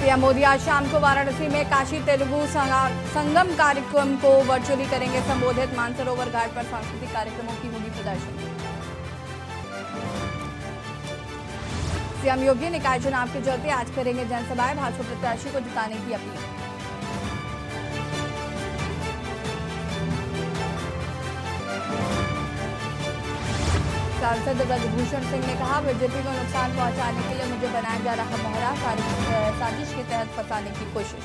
PM Modi आज शाम को वाराणसी में काशी तेलुगु संगम कार्यक्रम को वर्चुअली करेंगे संबोधित। मानसरोवर घाट पर सांस्कृतिक कार्यक्रमों की होगी प्रदर्शनी। सीएम योगी निकाय चुनाव के चलते आज करेंगे जनसभाएं, भाजपा प्रत्याशी को जिताने की अपील। सांसद ब्रजभूषण सिंह ने कहा, बीजेपी को नुकसान पहुंचाने के लिए मुझे बनाया जा रहा मोहरा, साजिश के तहत फंसाने की कोशिश।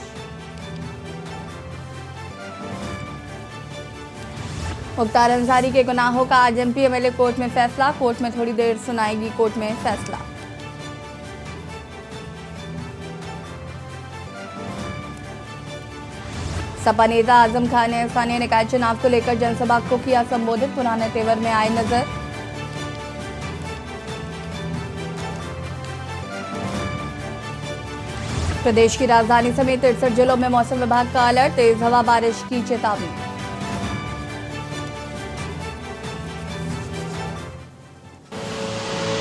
मुख्तार अंसारी के गुनाहों का आज एमपी एमएलए कोर्ट में फैसला। कोर्ट में थोड़ी देर सुनाएगी कोर्ट में फैसला। सपा नेता आजम खान ने स्थानीय निकाय चुनाव को लेकर जनसभा को किया संबोधित। पुराने तेवर में आए नजर। प्रदेश की राजधानी समेत 63 जिलों में मौसम विभाग का अलर्ट, तेज हवा बारिश की चेतावनी।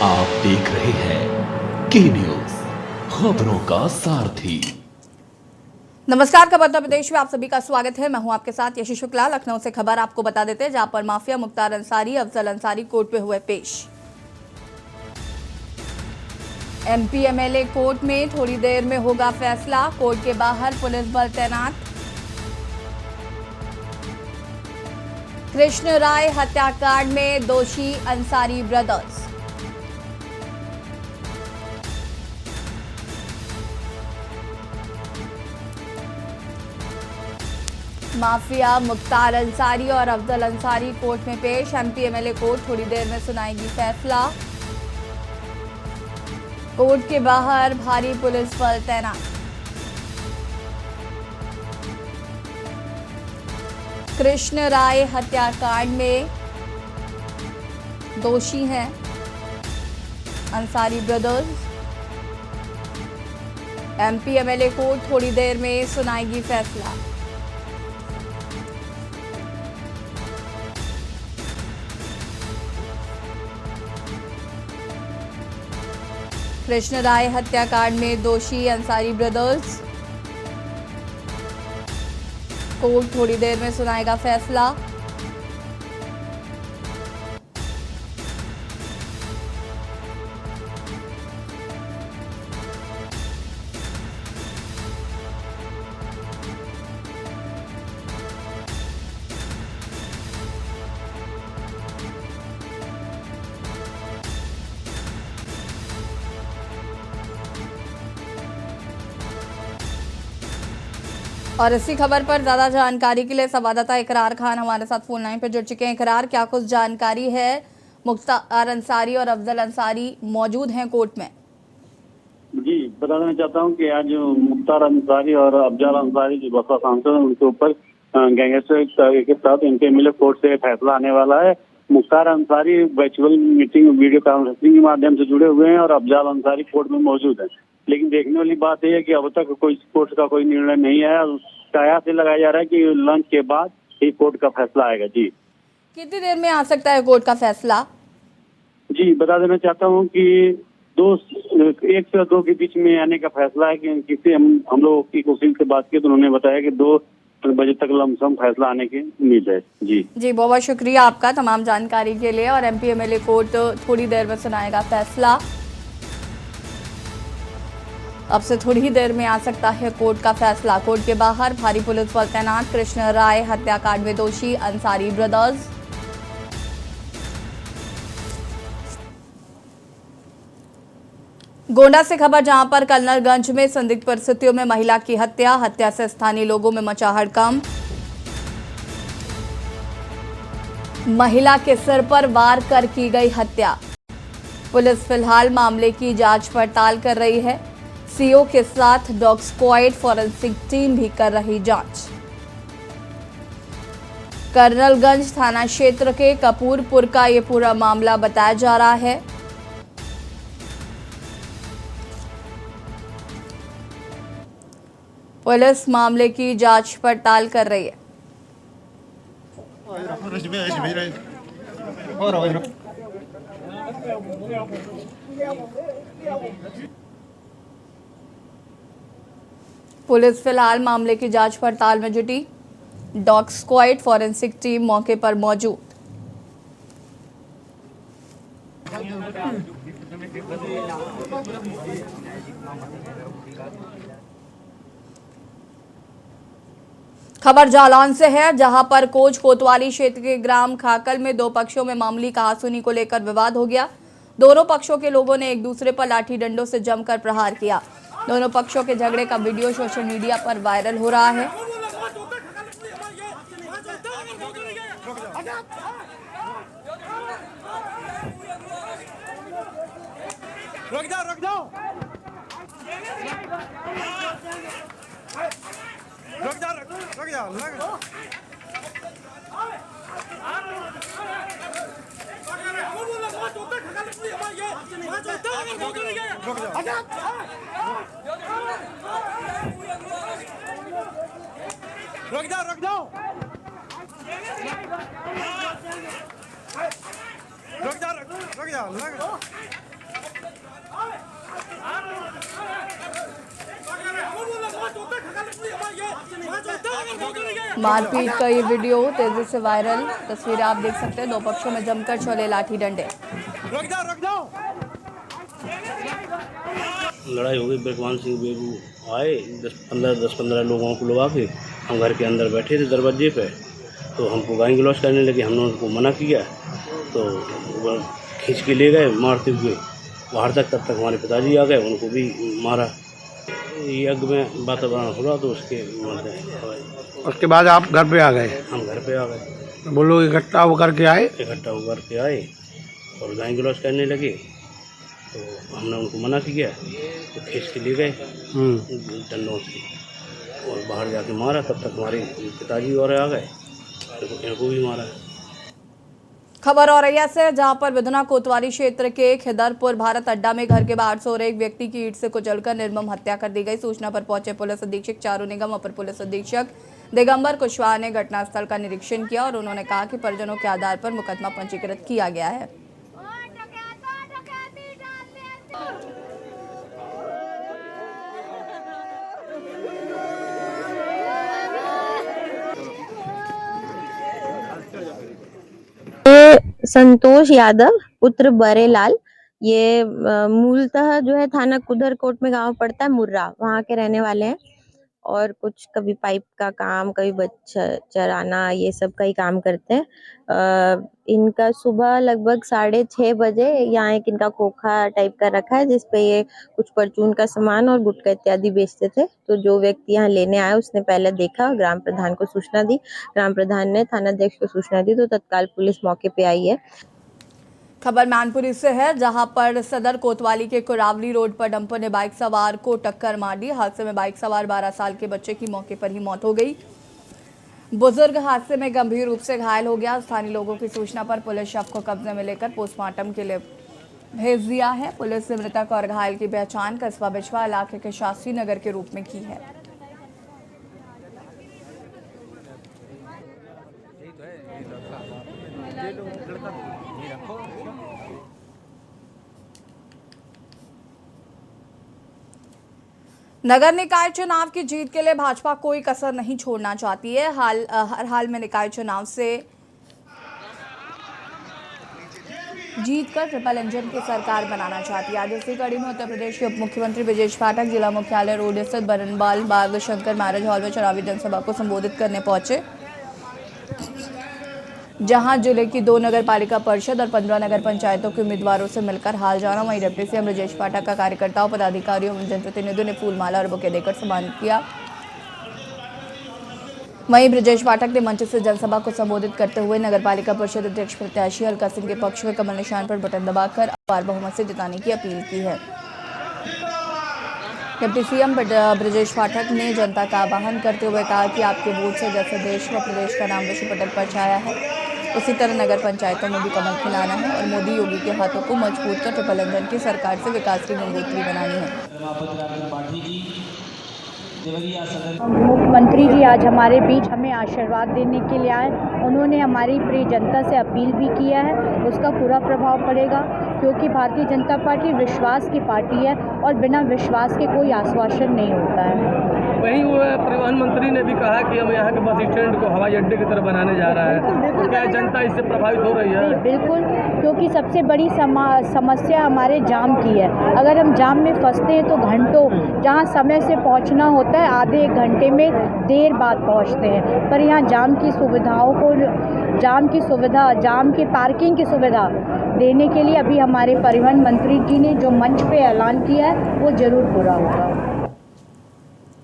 आप देख रहे हैं के न्यूज, खबरों का सारथी। नमस्कार, खबर उत्तर प्रदेश में आप सभी का स्वागत है। मैं हूं आपके साथ यशी शुक्ला। लखनऊ से खबर आपको बता देते हैं, जहां पर माफिया मुख्तार अंसारी, अफजल अंसारी कोर्ट में हुए पेश। एमपी एमएलए कोर्ट में थोड़ी देर में होगा फैसला। कोर्ट के बाहर पुलिस बल तैनात। कृष्ण राय हत्याकांड में दोषी अंसारी ब्रदर्स। माफिया मुख्तार अंसारी और अफजल अंसारी कोर्ट में पेश। एमपी एमएलए कोर्ट थोड़ी देर में सुनाएगी फैसला। कोर्ट के बाहर भारी पुलिस बल तैनात। कृष्ण राय हत्याकांड में दोषी हैं Ansari brothers. MP MLA court थोड़ी देर में सुनाएगी फैसला। कृष्ण राय हत्याकांड में दोषी अंसारी ब्रदर्स। कोर्ट थोड़ी देर में सुनाएगा फैसला। और इसी खबर पर ज्यादा जानकारी के लिए संवाददाता इकरार खान हमारे साथ फोन लाइन पर जुड़ चुके हैं। इकरार, क्या कुछ जानकारी है? मुख्तार अंसारी और अफजल अंसारी मौजूद हैं कोर्ट में। जी, बता देना चाहता हूं कि आज मुख्तार अंसारी और अफजल अंसारी जो बसपा सांसद हैं, उनके ऊपर गैंगस्टर के साथ इनके एमएलए कोर्ट से फैसला आने वाला है। Mukhtar Ansari virtual meeting video conferencing के माध्यम से जुड़े हुए हैं और अफजल अंसारी कोर्ट में मौजूद है। लेकिन देखने वाली बात यह है कि अब तक कोई कोर्ट का कोई निर्णय नहीं आया। कयास से लगाया जा रहा है कि लंच के बाद ही कोर्ट का फैसला आएगा। जी, कितनी देर में आ सकता है कोर्ट का फैसला? जी, बता देना चाहता हूं कि 1 से 2 के बीच में आने का फैसला है। कि किसी हम लोग की वकील से बात की तो उन्होंने बताया कि 2 बजे तक लमसम फैसला आने की उम्मीद है। जी बहुत बहुत शुक्रिया आपका तमाम जानकारी के लिए। और एमपी एमएलए कोर्ट थोड़ी देर में सुनाएगा फैसला। अब से थोड़ी ही देर में आ सकता है कोर्ट का फैसला। कोर्ट के बाहर भारी पुलिस बल तैनात। कृष्ण राय हत्याकांड में दोषी अंसारी ब्रदर्स। गोंडा से खबर, जहां पर कल्नलगंज में संदिग्ध परिस्थितियों में महिला की हत्या से स्थानीय लोगों में मचा हड़कंप। महिला के सिर पर वार कर की गई हत्या। पुलिस फिलहाल मामले की जांच पड़ताल कर रही है। सीओ के साथ डॉग स्क्वाड फॉरेंसिक टीम भी कर रही जांच। कर्नलगंज थाना क्षेत्र के कपूरपुर का ये पूरा मामला बताया जा रहा है। पुलिस मामले की जांच पड़ताल कर रही है। पुलिस फिलहाल मामले की जांच पड़ताल में जुटी। डॉग स्क्वाड फॉरेंसिक टीम मौके पर मौजूद। खबर जालौन से है, जहां पर कोच कोतवाली क्षेत्र के ग्राम खाकल में दो पक्षों में मामूली कहासुनी को लेकर विवाद हो गया। दोनों पक्षों के लोगों ने एक दूसरे पर लाठी डंडों से जमकर प्रहार किया। दोनों पक्षों के झगड़े का वीडियो सोशल मीडिया पर वायरल हो रहा है। रुक जाओ रुक जाओ रुक जाओ रुक जाओ रुक जाओ रुक जाओ मारपीट का ये वीडियो तेजी से वायरल। तस्वीरें आप देख सकते हैं, दो पक्षों में जमकर चले लाठी डंडे। रुक जाओ लड़ाई हो गई। ब्रकमान सिंह बेबू आए 10-15 लोगों को लगा के हम घर के अंदर बैठे थे दरवाजे पे, तो हमको गाली गलौज करने लगे। हमने उनको मना किया तो वो खींच के ले गए मारते हुए बाहर तक। तब तक हमारे पिताजी आ गए, उनको भी मारा। यज्ञ में वातावरण हो रहा तो उसके बाद आप घर पे आ गए? हम घर पे आ गए। वो लोग इकट्ठा होकर के आए और गाली गलौज करने लगे, तो हमने उनको मना किया तो खींच के ले गए डंडों से और बाहर जाके मारा। तब तक हमारे पिताजी और आ गए, तो इनको भी मारा। खबर औरैया से, जहां पर विधुना कोतवाली क्षेत्र के खिदरपुर भारत अड्डा में घर के बाहर सो रहे एक व्यक्ति की ईंट से कुचलकर निर्मम हत्या कर दी गई। सूचना पर पहुंचे पुलिस अधीक्षक चारू निगम, अपर पुलिस अधीक्षक दिगंबर कुशवाहा ने घटनास्थल का निरीक्षण किया और उन्होंने कहा कि परिजनों के आधार पर मुकदमा पंजीकृत किया गया है। संतोष यादव पुत्र बरेलाल, ये मूलतः जो है थाना कुदरकोट में गांव पड़ता है मुर्रा, वहां के रहने वाले हैं। और कुछ कभी पाइप का काम, कभी बच्चा चराना, ये सब का ही काम करते हैं। इनका सुबह लगभग 6:30 बजे यहाँ एक इनका खोखा टाइप का रखा है, जिसपे ये कुछ परचून का सामान और गुटखा इत्यादि बेचते थे। तो जो व्यक्ति यहाँ लेने आया उसने पहले देखा, ग्राम प्रधान को सूचना दी, ग्राम प्रधान ने थानाध्यक्ष को सूचना दी, तो तत्काल पुलिस मौके पे आई है। खबर मैनपुरी से है, जहां पर सदर कोतवाली के कुरावली रोड पर डंपर ने बाइक सवार को टक्कर मार दी। हादसे में बाइक सवार 12 साल के बच्चे की मौके पर ही मौत हो गई। बुजुर्ग हादसे में गंभीर रूप से घायल हो गया। स्थानीय लोगों की सूचना पर पुलिस शव को कब्जे में लेकर पोस्टमार्टम के लिए भेज दिया है। पुलिस ने मृतक और घायल की पहचान कस्बा बिछवा इलाके के शास्त्री नगर के रूप में की है। नगर निकाय चुनाव की जीत के लिए भाजपा कोई कसर नहीं छोड़ना चाहती है। हर हाल में निकाय चुनाव से जीत कर ट्रिपल इंजन की सरकार बनाना चाहती है। आज इसी कड़ी में उत्तर प्रदेश के उप मुख्यमंत्री ब्रजेश पाठक जिला मुख्यालय रोड स्थित बरनबाल बाग शंकर मैरिज हॉल में चुनावी जनसभा को संबोधित करने पहुंचे, जहां जिले की 2 नगर पालिका परिषद और 15 नगर पंचायतों के उम्मीदवारों से मिलकर हाल जाना। वहीं डिप्टी सीएम ब्रजेश पाठक का कार्यकर्ताओं, पदाधिकारियों और जनप्रतिनिधियों ने फूलमाला और बुके देकर सम्मानित किया। वहीं ब्रजेश पाठक ने मंच से जनसभा को संबोधित करते हुए नगर पालिका परिषद अध्यक्ष प्रत्याशी अलका सिंह के पक्ष में कमल निशान पर बटन दबाकर अपार बहुमत से जिताने की अपील की है। डिप्टी सीएम ब्रजेश पाठक ने जनता का आह्वान करते हुए कहा कि आपके वोट से जैसे देश व प्रदेश का नाम विश्व पटल पर छाया है, उसी तरह नगर पंचायतों में भी कमल खिलाना है और मोदी योगी के हाथों को मजबूत कर ट्रिपल इंजन की सरकार से विकास की गंगोत्री बनानी है। मुख्यमंत्री जी आज हमारे बीच हमें आशीर्वाद देने के लिए आए। उन्होंने हमारी प्रिय जनता से अपील भी किया है, उसका पूरा प्रभाव पड़ेगा, क्योंकि भारतीय जनता पार्टी विश्वास की पार्टी है और बिना विश्वास के कोई आश्वासन नहीं होता है। वहीं वो परिवहन मंत्री ने भी कहा कि हम यहाँ के बस स्टैंड को हवाई अड्डे की तरह बनाने जा रहा है, तो क्या जनता इससे प्रभावित हो रही है? बिल्कुल, क्योंकि सबसे बड़ी समस्या हमारे जाम की है। अगर हम जाम में फंसते हैं तो घंटों, जहाँ समय से पहुँचना होता है आधे एक घंटे में देर बाद पहुँचते हैं। पर यहाँ जाम की पार्किंग की सुविधा देने के लिए अभी हमारे परिवहन मंत्री जी ने जो मंच पे ऐलान किया है वो जरूर पूरा होगा।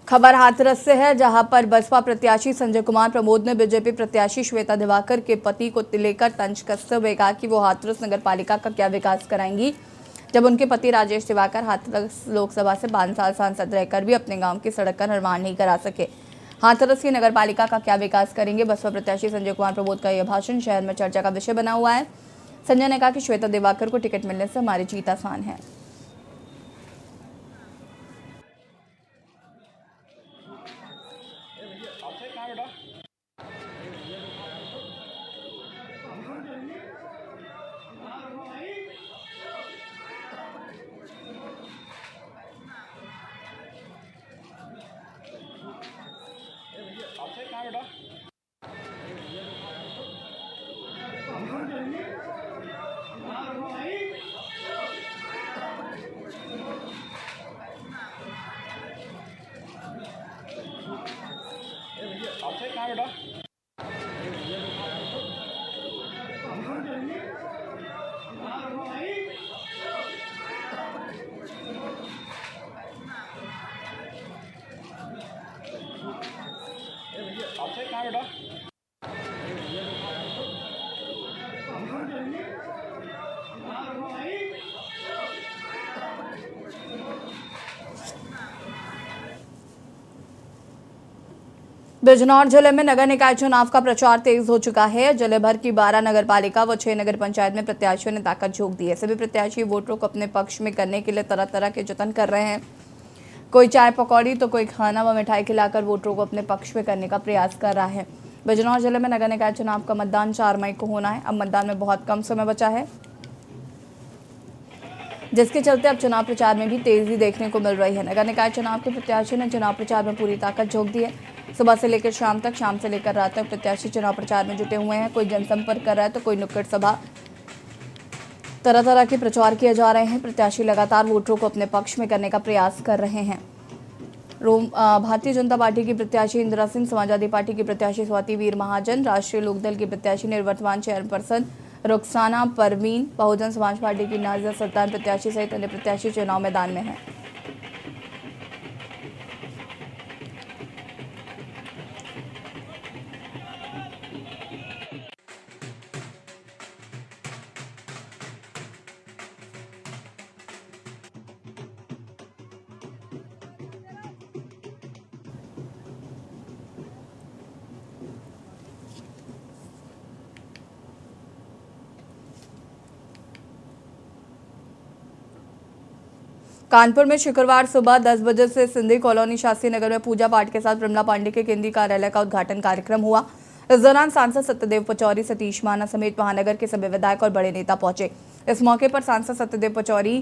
खबर हाथरस से है, जहां पर बसपा प्रत्याशी संजय कुमार प्रमोद ने बीजेपी प्रत्याशी श्वेता दिवाकर के पति को लेकर तंज कसते हुए कहा कि वो हाथरस नगर पालिका का क्या विकास कराएंगी, जब उनके पति राजेश दिवाकर हाथरस लोकसभा से 5 साल सांसद रहकर भी अपने गांव की सड़क का निर्माण नहीं करा सके। हाथरस की नगर पालिका का क्या विकास करेंगे? बसपा प्रत्याशी संजय कुमार प्रमोद का यह भाषण शहर में चर्चा का विषय बना हुआ है। संजय ने कहा कि श्वेता दिवाकर को टिकट मिलने से हमारी जीत आसान है। बिजनौर जिले में नगर निकाय चुनाव का प्रचार तेज हो चुका है। जिले भर की 12 नगर पालिका व 6 नगर पंचायत में प्रत्याशियों ने ताकत झोंक दी है। सभी प्रत्याशी वोटरों को अपने पक्ष में करने के लिए तरह तरह के जतन कर रहे हैं। कोई चाय पकौड़ी तो कोई खाना व मिठाई खिलाकर वोटरों को अपने पक्ष में करने का प्रयास कर रहा है। बिजनौर जिले में नगर निकाय चुनाव का मतदान 4 मई को होना है। अब मतदान में बहुत कम समय बचा है, जिसके चलते अब चुनाव प्रचार में भी तेजी देखने को मिल रही है। नगर निकाय चुनाव के प्रत्याशियों ने चुनाव प्रचार में पूरी ताकत झोंक दी है। सुबह से लेकर शाम तक, शाम से लेकर रात तक प्रत्याशी चुनाव प्रचार में जुटे हुए हैं। कोई जनसंपर्क कर रहा है तो कोई नुक्कड़ सभा, तरह तरह के प्रचार किए जा रहे हैं। प्रत्याशी लगातार वोटरों को अपने पक्ष में करने का प्रयास कर रहे हैं। भारतीय जनता पार्टी की प्रत्याशी इंदिरा सिंह, समाजवादी पार्टी की प्रत्याशी स्वाति वीर महाजन, राष्ट्रीय लोकदल की प्रत्याशी निवर्तमान चेयरपर्सन रुखसाना परवीन, बहुजन समाज पार्टी की नाजिया सुल्तान प्रत्याशी सहित अन्य प्रत्याशी चुनाव मैदान में हैं। कानपुर में शुक्रवार सुबह 10 बजे से सिंधी कॉलोनी शास्त्री नगर में पूजा पाठ के साथ प्रमला पांडे के केंद्रीय कार्यालय का उद्घाटन कार्यक्रम हुआ। इस दौरान सांसद सत्यदेव पचौरी, सतीश माना समेत महानगर के सभी विधायक और बड़े नेता पहुंचे। इस मौके पर सांसद सत्यदेव पचौरी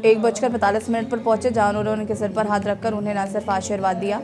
1:45 पर पहुंचे, जहां उन्होंने उनके सिर पर हाथ रखकर उन्हें न सिर्फ आशीर्वाद दिया,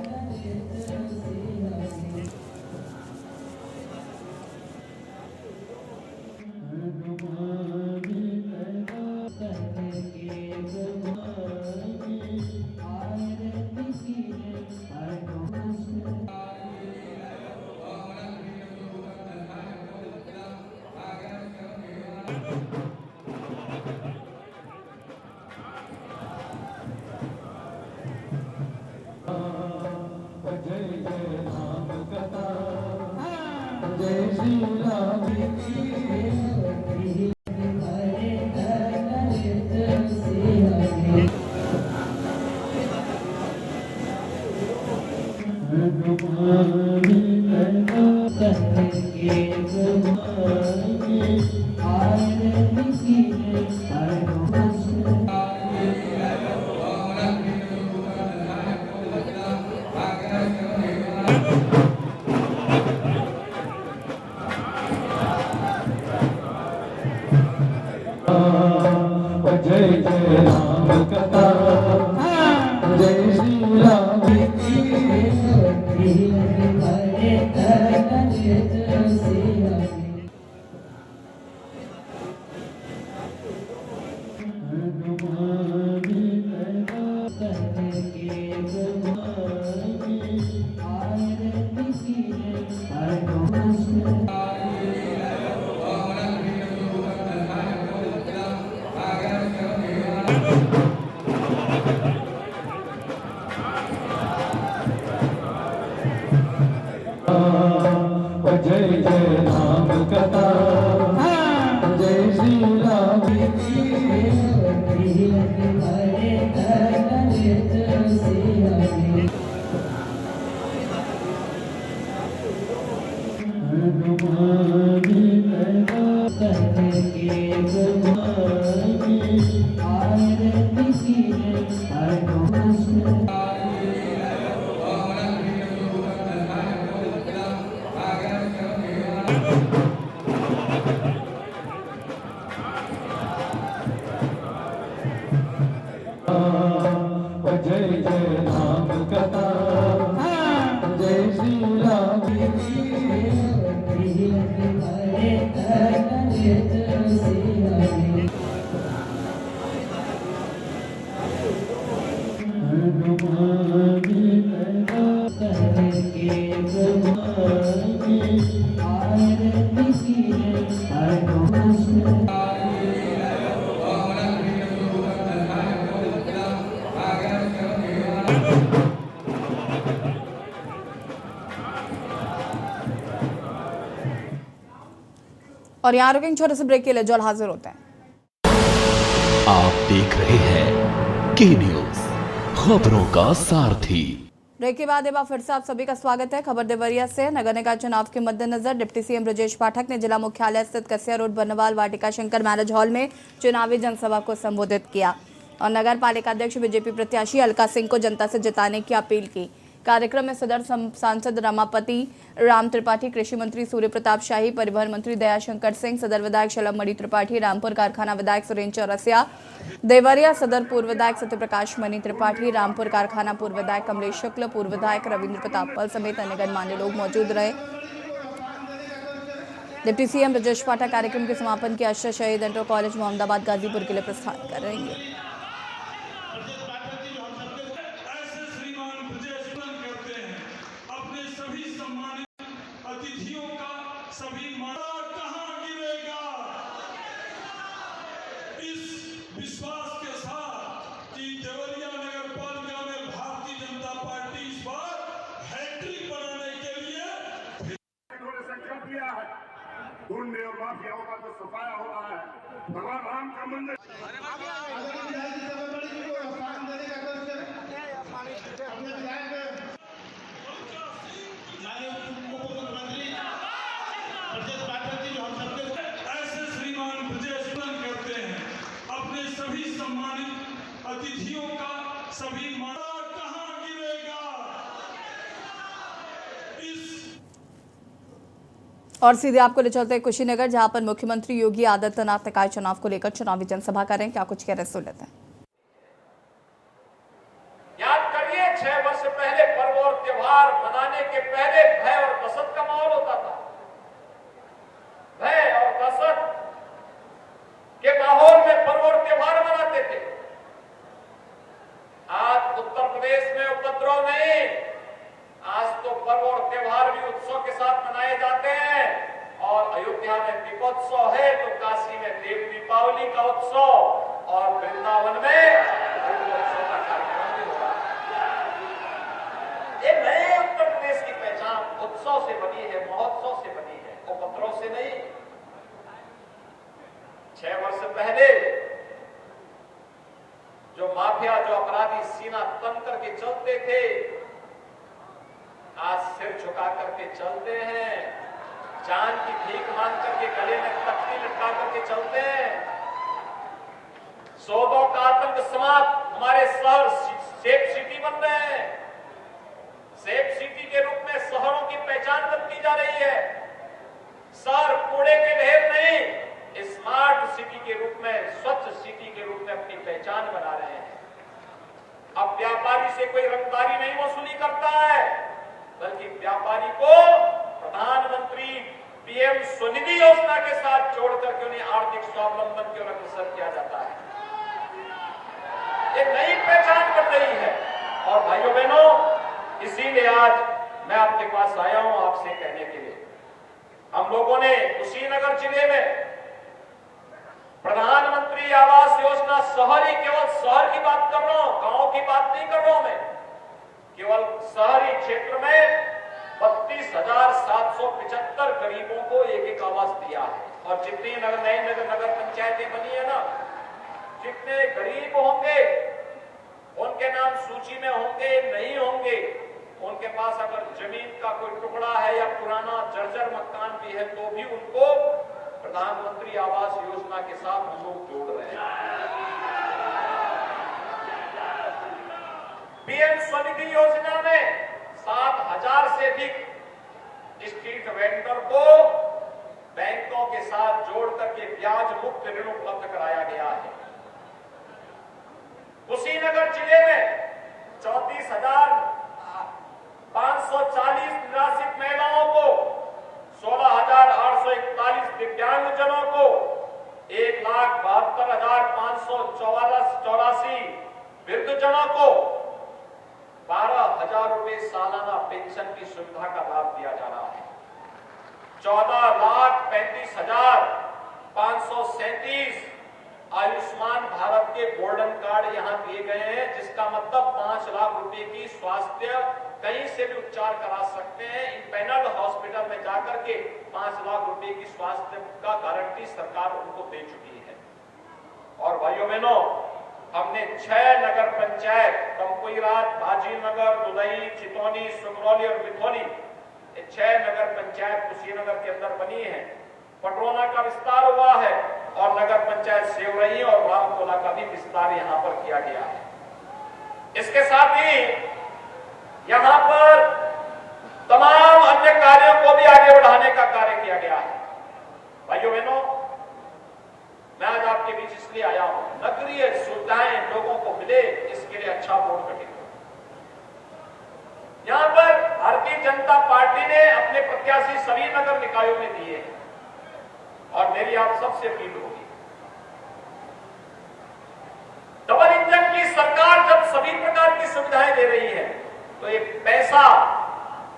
और यहाँ रुकेंगे छोटे से ब्रेक के लिए, जल्द हाजिर होते हैं। आप देख रहे हैं के न्यूज, खबरों का सारथी। ब्रेक के बाद एक बार फिर से आप सभी का स्वागत है। खबर देवरिया से। नगर निकाय चुनाव के मद्देनजर डिप्टी सीएम ब्रजेश पाठक ने जिला मुख्यालय स्थित कसिया रोड बर्नवाल वाटिका शंकर मैरिज हॉल में चुनावी जनसभा को संबोधित किया और नगर पालिका अध्यक्ष बीजेपी प्रत्याशी अलका सिंह को जनता से जिताने की अपील की। कार्यक्रम में सदर सांसद रमापति राम त्रिपाठी, कृषि मंत्री सूर्य प्रताप शाही, परिवहन मंत्री दयाशंकर सिंह, सदर विधायक शलभ त्रिपाठी, रामपुर कारखाना विधायक सुरेंद्र चौरसिया, देवरिया सदर पूर्व विधायक सत्यप्रकाश मणि त्रिपाठी, रामपुर कारखाना पूर्व विधायक कमलेश शुक्ल, पूर्व विधायक रविंद्र प्रताप पल समेत अन्य गणमान्य लोग मौजूद रहे। डिप्टी सीएम ब्रजेश पाठक कार्यक्रम के समापन के अशरफ शहीद इंटर कॉलेज मोहम्मदाबाद गाजीपुर के लिए प्रस्थान करेंगे। विश्वास के साथ कि देवरिया नगर पालिका में भारतीय जनता पार्टी इस बार हैट्रिक बनाने के लिए इन्होंने संकल्प लिया है। गुंडे और माफियाओं का जो सफाया हो रहा है, भगवान राम का मंदिर अतिथियों का सभी मारा कहां गिरेगा। और सीधे आपको ले चलते हैं कुशीनगर, जहां पर मुख्यमंत्री योगी आदित्यनाथ निकाय चुनाव को लेकर चुनावी जनसभा करें। क्या कुछ कह रहे सुन लेते हैं। याद करिए 6 वर्ष पहले पर्व और त्योहार मनाने के पहले भय और दहशत का माहौल होता था। भय और दहशत के माहौल में पर्व और त्योहार मनाते थे। आज उत्तर प्रदेश में उपद्रव नहीं, आज तो पर्व और त्योहार भी उत्सव के साथ मनाए जाते हैं। और अयोध्या में दीपोत्सव है तो काशी में देव दीपावली का उत्सव और वृंदावन में उत्सव का कार्यक्रम भी हो रहा है। ये नए उत्तर प्रदेश की पहचान उत्सव से बनी है, महोत्सव से बनी है, उपद्रव से नहीं। 6 वर्ष पहले जो माफिया, जो अपराधी सीना तन करके चलते थे, आज सिर झुका करके चलते हैं। जान की भीख मांग करके गले में तख्ती लटका करके चलते हैं। सौदों का आतंक समाप्त, हमारे शहर सेफ सिटी बन रहे हैं। सेफ सिटी के रूप में शहरों की पहचान बनती जा रही है। शहर कूड़े के ढेर नहीं, स्मार्ट सिटी के रूप में, स्वच्छ सिटी के रूप में अपनी पहचान बना रहे हैं। अब व्यापारी से कोई रंगदारी नहीं वसूली करता है, बल्कि व्यापारी को प्रधानमंत्री पीएम स्वनिधि योजना के साथ जोड़ करके उन्हें आर्थिक स्वावलंबन की ओर अग्रसर किया जाता है। एक नई पहचान बन रही है। और भाइयों बहनों, इसीलिए आज मैं आपके पास आया हूं आपसे कहने के लिए, हम लोगों ने कुशीनगर जिले में प्रधानमंत्री आवास योजना, शहरी, केवल शहर की बात कर रहा हूं, गांव की बात नहीं कर रहा हूं मैं, केवल शहरी क्षेत्र में 32,775 गरीबों को एक आवास दिया है। और जितनी नगर पंचायतें बनी है ना, जितने गरीब होंगे उनके नाम सूची में होंगे नहीं होंगे, उनके पास अगर जमीन का कोई टुकड़ा है या पुराना जर्जर मकान भी है तो भी उनको प्रधानमंत्री आवास योजना के साथ हम लोग जोड़ रहे हैं। पीएम स्वनिधि योजना में 7,000 से अधिक स्ट्रीट वेंडर को बैंकों के साथ जोड़ करके ब्याज मुक्त ऋण उपलब्ध कराया गया है। कुशीनगर जिले में 34,540 निराश्रित महिलाओं को, 16,841 दिव्यांगजनों को, 1,72,584 वृद्धजनों को 12,000 रुपए सालाना पेंशन की सुविधा का लाभ दिया जा रहा है। 14,35,537 आयुष्मान भारत के गोल्डन कार्ड यहां दिए गए हैं, जिसका मतलब 5 लाख रुपए की स्वास्थ्य कहीं से भी उपचार करा सकते हैं। इन पैनल हॉस्पिटल में जाकर के 5 लाख रुपए की स्वास्थ्य का गारंटी सरकार उनको दे चुकी है। और भाइयों बहनों, हमने 6 नगर पंचायत कंकुईराज, भाजीनगर, दुलई, चितौनी, सुगरौली और बिथौली, 6 नगर पंचायत कुशीनगर के अंदर बनी है। पटरोना का विस्तार हुआ है और नगर पंचायत सेवरही और रामकोला का भी विस्तार यहां पर किया गया है। इसके साथ ही यहां पर तमाम अन्य कार्यों को भी आगे बढ़ाने का कार्य किया गया है। भाइयों बहनों, मैं आज आपके बीच इसलिए आया हूं, नगरीय सुविधाएं लोगों को मिले, इसके लिए अच्छा बोर्ड गठित हो। यहां पर भारतीय जनता पार्टी ने अपने प्रत्याशी सभी नगर निकायों में दिए हैं और मेरी आप सबसे अपील होगी, डबल इंजन की सरकार जब सभी प्रकार की सुविधाएं दे रही है तो ये पैसा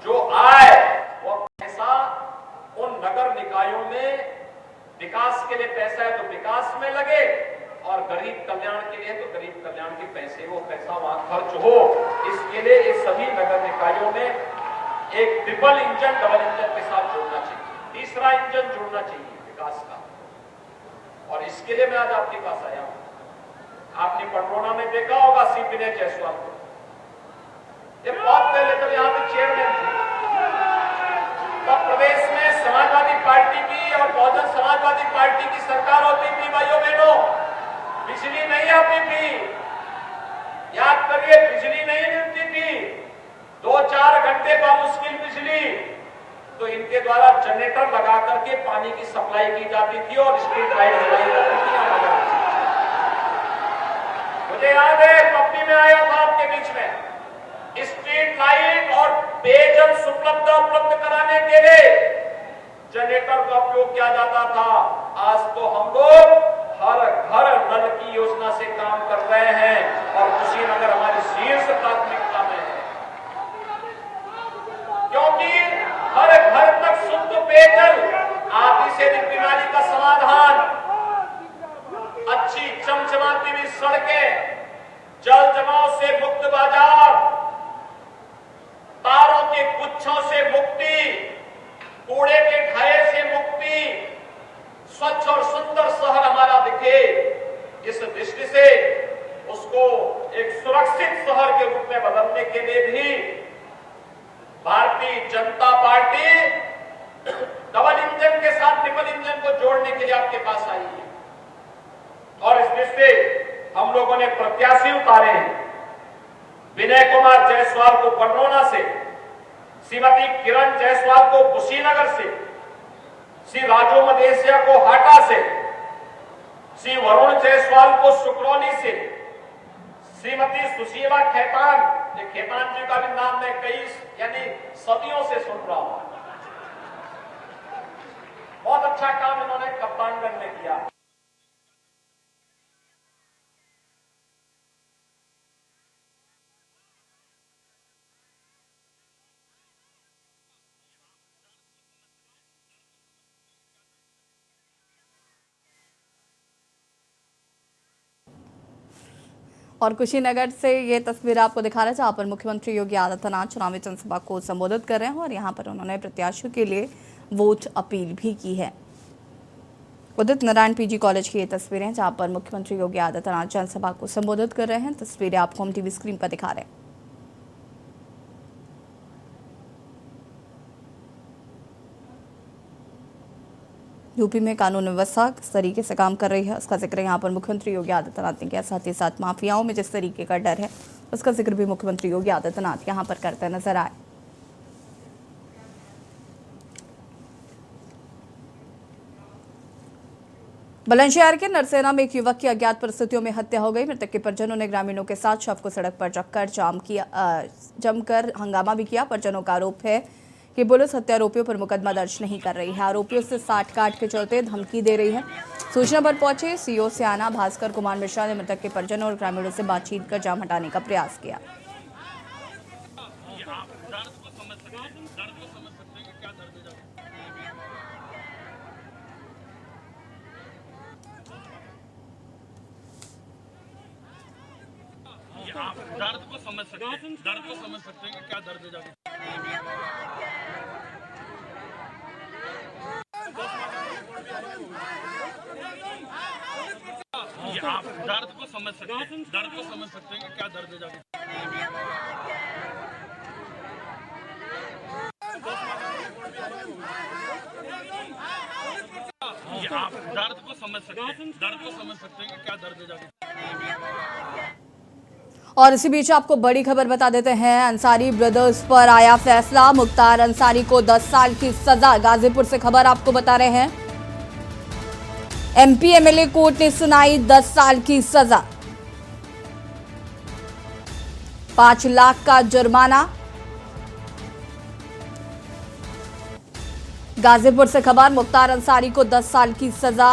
जो आए वो पैसा उन नगर निकायों में विकास के लिए पैसा है तो विकास में लगे और गरीब कल्याण के लिए तो गरीब कल्याण के पैसे, वो पैसा वहां खर्च हो। इसके लिए इस सभी नगर निकायों में एक ट्रिपल इंजन डबल इंजन के साथ जोड़ना चाहिए, तीसरा इंजन जोड़ना चाहिए विकास का। और इसके लिए मैं आज आपके पास आया हूं। आपने पटरोना में देखा होगा सी विनय जायसवाल को, ये बहुत पहले जब यहाँ पे चेयरमैन थे तब प्रदेश में समाजवादी पार्टी की और बहुजन समाजवादी पार्टी की सरकार होती थी। भाइयों बहनों, बिजली नहीं आती थी, याद करिए, बिजली नहीं मिलती थी, 2-4 घंटे का मुश्किल बिजली, तो इनके द्वारा जनरेटर लगा करके पानी की सप्लाई की जाती थी और स्ट्रीट लाइट जलाई जाती थी। मुझे याद है कंपनी में आया था आपके बीच में, स्ट्रीट लाइट और पेयजल उपलब्ध कराने के लिए जनरेटर का उपयोग किया जाता था। आज तो हम लोग हर घर नल की योजना से काम कर रहे हैं और कुशीनगर हमारी शीर्ष प्राथमिकता में है, क्योंकि हर घर तक शुद्ध पेयजल, आधी से अधिक बीमारी का समाधान, अच्छी चमचमाती हुई सड़कें, जल जमाव से मुक्त बाजार, तारों के गुच्छों से मुक्ति, कूड़े के ढेर से मुक्ति, स्वच्छ और सुंदर शहर हमारा दिखे, इस दृष्टि से उसको एक सुरक्षित शहर के रूप में बदलने के लिए भी Bharatiya Janata party double engine के साथ ट्रिपल इंजन को जोड़ने के लिए आपके पास आई है। और इस दृष्टि से हम लोगों ने प्रत्याशी उतारे हैं। विनय कुमार जायसवाल को पटरोना से, श्रीमती किरण जायसवाल को कुशीनगर से, श्री राजू मदेसिया को हाटा से, श्री वरुण जायसवाल को सुकरौली से, श्रीमती सुशीला खेतान, खेतान जी का भी नाम मैं कई सदियों से सुन रहा हूं। बहुत अच्छा काम इन्होंने कप्तानगंज में किया। और कुशीनगर से ये तस्वीर आपको दिखा रहे हैं जहाँ पर मुख्यमंत्री योगी आदित्यनाथ चुनावी जनसभा को संबोधित कर रहे हैं और यहाँ पर उन्होंने प्रत्याशियों के लिए वोट अपील भी की है। उदित नारायण पीजी कॉलेज की ये तस्वीरें जहाँ पर मुख्यमंत्री योगी आदित्यनाथ जनसभा को संबोधित कर रहे हैं। तस्वीरें आपको हम टीवी स्क्रीन पर दिखा रहे हैं। यूपी में कानून व्यवस्था किस तरीके से काम कर रही है उसका जिक्र यहाँ पर मुख्यमंत्री योगी आदित्यनाथ ने किया। साथ ही साथ माफियाओं में जिस तरीके का डर है उसका जिक्र भी मुख्यमंत्री योगी आदित्यनाथ यहां पर करते नजर आए। बुलंदशहर के नरसेना में एक युवक की अज्ञात परिस्थितियों में हत्या हो गई। मृतक के परिजनों ने ग्रामीणों के साथ शव को सड़क पर रखकर जमकर हंगामा भी किया। परिजनों का आरोप है कि पुलिस हत्यारोपियों पर मुकदमा दर्ज नहीं कर रही है। आरोपियों से साठ-काट के चलते धमकी दे रही है। सूचना पर पहुंचे सीओ सियाना भास्कर कुमार मिश्रा ने मृतक के परिजनों और ग्रामीणों से बातचीत कर जाम हटाने का प्रयास किया। आप दर्द को समझ सकते हैं, दर्द को समझ सकते हैं कि क्या दर्द है जाके। आप दर्द को समझ सकते हैं, दर्द को समझ सकते हैं कि क्या दर्द है जाके। आप दर्द को समझ सकते हैं, दर्द को समझ सकते हैं कि क्या दर्द है जाके। और इसी बीच आपको बड़ी खबर बता देते हैं। अंसारी ब्रदर्स पर आया फैसला। मुख्तार अंसारी को 10 साल की सजा। गाजीपुर से खबर आपको बता रहे हैं। एमपी एमएलए कोर्ट ने सुनाई 10 साल की सजा, 5 लाख का जुर्माना। गाजीपुर से खबर। मुख्तार अंसारी को 10 साल की सजा।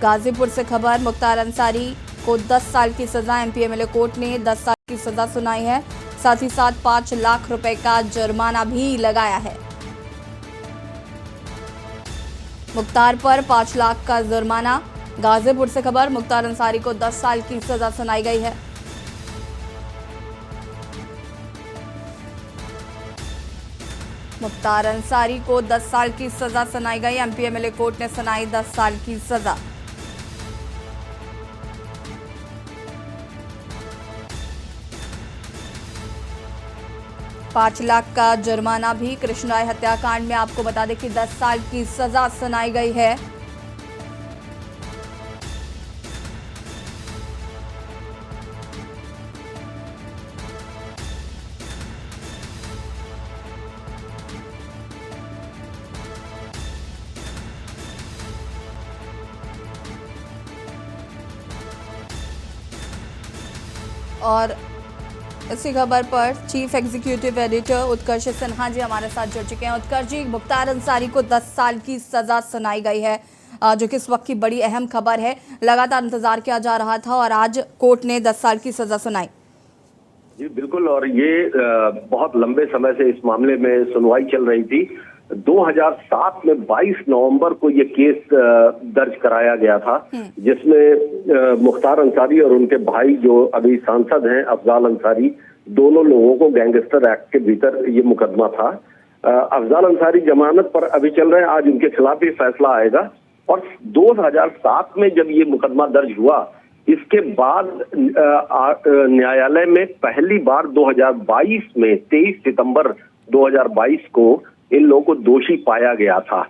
गाजीपुर से खबर। मुख्तार अंसारी को 10 साल की सजा। एमपी एमएलए कोर्ट ने 10 साल की सजा सुनाई है। साथ ही साथ 5 लाख रुपए का जुर्माना भी लगाया है। मुख्तार पर 5 लाख का जुर्माना। गाजीपुर से खबर। मुख्तार अंसारी को 10 साल की सजा सुनाई गई है। मुख्तार अंसारी को 10 साल की सजा सुनाई गई। एमपी एमएलए कोर्ट ने सुनाई 10 साल की सजा। $5 लाख का जुर्माना भी। कृष्ण राय हत्याकांड में आपको बता दें कि 10 साल की सजा सुनाई गई है। और इसी खबर पर चीफ एग्जीक्यूटिव एडिटर उत्कर्ष सिन्हा जी हमारे साथ जुड़ चुके हैं। उत्कर्ष जी, मुख्तार अंसारी को 10 साल की सजा सुनाई गई है, जो कि इस वक्त की बड़ी अहम खबर है। लगातार इंतजार किया जा रहा था और आज कोर्ट ने 10 साल की सजा सुनाई। जी बिल्कुल, और ये बहुत लंबे समय से इस मामले में सुनवाई चल रही थी। 2007 में 22 नवंबर को ये केस दर्ज कराया गया था, जिसमें मुख्तार अंसारी और उनके भाई जो अभी सांसद हैं अफजाल अंसारी, दोनों लोगों को गैंगस्टर एक्ट के भीतर ये मुकदमा था। अफजाल अंसारी जमानत पर अभी चल रहे हैं। आज उनके खिलाफ ही फैसला आएगा। और 2007 में जब ये मुकदमा दर्ज हुआ, इसके बाद न्यायालय में पहली बार 2022 में 23 सितंबर 2022 को इन लोगों को दोषी पाया गया था।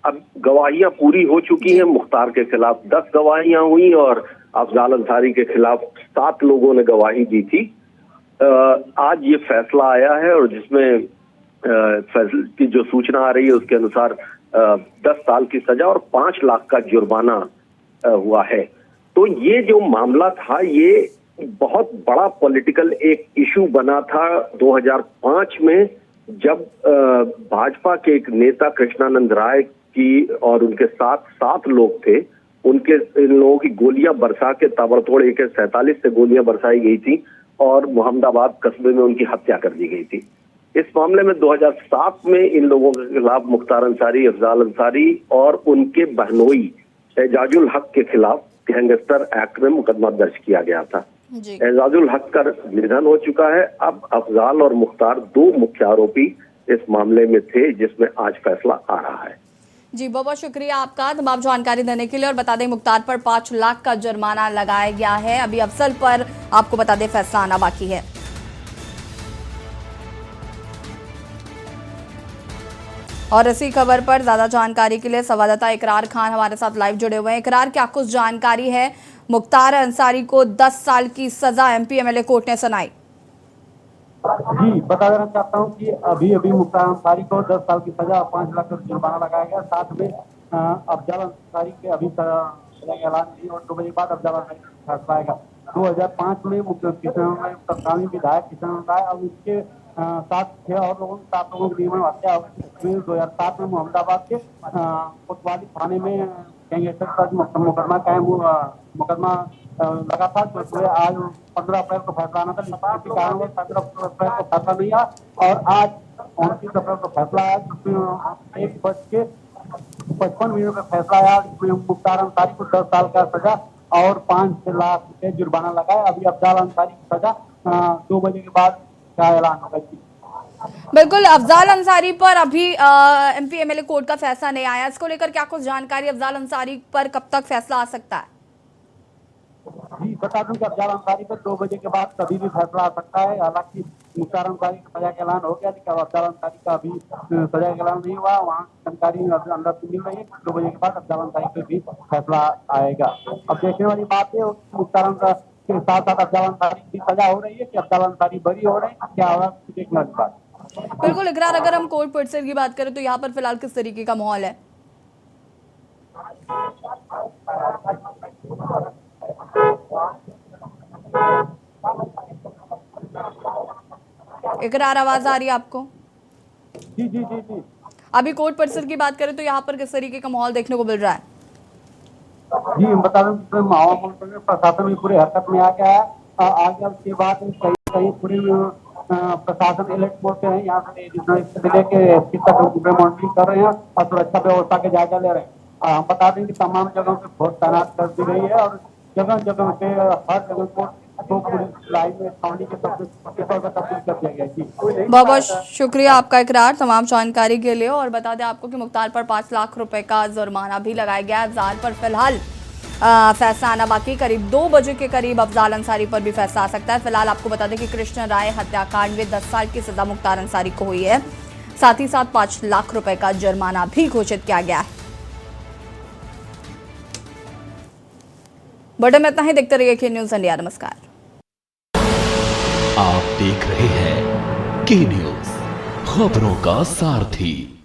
अब गवाहियां पूरी हो चुकी हैं। मुख्तार के खिलाफ 10 गवाहियां हुई और अफजाल अंसारी के खिलाफ 7 लोगों ने गवाही दी थी। आज ये फैसला आया है और जिसमें फैसले की जो सूचना आ रही है उसके अनुसार 10 साल की सजा और 5 लाख का जुर्माना हुआ है। तो ये जो मामला था ये बहुत बड़ा पॉलिटिकल एक इशू बना था 2005 में, जब भाजपा के एक नेता कृष्णानंद राय की और उनके साथ 7 लोग थे, इन लोगों की गोलियां बरसा के ताबड़तोड़ AK-47 से गोलियां बरसाई गई थी और मोहम्मदाबाद कस्बे में उनकी हत्या कर दी गई थी। इस मामले में 2007 में इन लोगों के खिलाफ मुख्तार अंसारी, अफजाल अंसारी और उनके बहनोई एजाजुल हक के खिलाफ गैंगस्टर एक्ट में मुकदमा दर्ज किया गया था। एजाजुल हक का निधन हो चुका है। अब अफजाल और मुख्तार 2 मुख्य आरोपी इस मामले में थे, जिसमें आज फैसला आ रहा है। जी बहुत बहुत शुक्रिया आपका तमाम जानकारी देने के लिए। और बता दें मुख्तार पर 5 लाख का जुर्माना लगाया गया है। अभी अफजल पर आपको बता दें फैसला आना बाकी है। और इसी खबर पर ज्यादा जानकारी के लिए संवाददाता इकरार खान हमारे साथ लाइव जुड़े हुए हैं। इकरार, क्या कुछ जानकारी है? मुख्तार अंसारी को 10 साल की सजा एमपी एमएलए कोर्ट ने सुनाई। जी, बता देना चाहता हूं कि अभी मुख्तार अंसारी को 10 साल की सजा और 5 लाख का जुर्माना लगाया गया। साथ में अफजल अंसारी के अभी सजा का ऐलान नहीं और 2 बजे बाद अफजल अंसारी का फैसला आएगा। 2005 में तत्कालीन विधायक किशन राय और उसके साथ 7 लोगों की निर्मम हत्या हुई। 2007 में मोहम्मदाबाद के कोतवाली थाने में गैंगस्टर का मुकदमा लगा था, जो आज 15 अप्रैल को फैसला आना था। इसी कारण 15 अप्रैल को फैसला नहीं आया और आज 29 अप्रैल को फैसला आया, जिसमें 1:55 का फैसला आया। इसमें मुख्तार अंसारी को 10 साल का सजा और 5 लाख रुपए जुर्माना लगाया। अभी अफजल अंसारी की सजा 2 बजे के बाद का ऐलान होगा। बिल्कुल, अफजल अंसारी पर अभी एमपी एमएलए कोर्ट का फैसला नहीं आया, इसको लेकर क्या कुछ जानकारी? अफजल अंसारी पर कब तक फैसला आ सकता है? जी, बता दूं कि अफजल अंसारी पर 2 बजे के बाद कभी भी फैसला आ सकता है। हालांकि मुख्तार अंसारी की सजा का ऐलान हो गया, लेकिन अफजल अंसारी का अभी सजा का ऐलान नहीं हुआ। वहाँ जानकारी अंदर से मिल रही है। 2 बजे के बाद अफजल अंसारी पर भी फैसला आएगा। अब देखने वाली बात है मुख्तार अंसारी के साथ साथ अफजल अंसारी की सजा हो रही है कि अफजल अंसारी बरी हो रहे हैं, क्या होगा देखने वाली बात। बिल्कुल इकरार, अगर हम कोर्ट परिसर की बात करें तो यहाँ पर फिलहाल किस तरीके का माहौल है? इकरार, आवाज आ रही है आपको? जी जी जी जी। अभी कोर्ट परिसर की बात करें तो यहाँ पर किस तरीके का माहौल देखने को मिल रहा है? जी, हम बता दें माहौल प्रशासन भी पूरे हरकत में आ गया है। आगे उसके बाद कहीं पूरी प्रशासन अलर्ट मोड पे है। यहाँ से जिले के एसपी तक मॉनिटरिंग कर रहे हैं और सुरक्षा व्यवस्था के जायजा ले रहे हैं। हम बता दें कि तमाम जगहों पे फोर्स तैनात कर दी गई है और जगह जगह पे हर जगह को पुलिस लाइन में छावनी के तब्दील कर दिया गया। जी, बहुत बहुत शुक्रिया आपका इकरार तमाम जानकारी के लिए। और बता दें आपको कि मुख्तार पर 5 लाख रुपए का जुर्माना भी लगाया गया। अफजाल पर फिलहाल फैसला आना बाकी। करीब 2 बजे के करीब अफजाल अंसारी पर भी फैसला आ सकता है। फिलहाल आपको बता दें कि कृष्ण राय हत्याकांड में 10 साल की सजा मुख्तार अंसारी को हुई है। साथ ही साथ 5 लाख रुपए का जुर्माना भी घोषित किया गया है। बड़े में इतना ही, देखते रहिए के न्यूज इंडिया। नमस्कार। आप देख रहे हैं के न्यूज, खबरों का सारथी।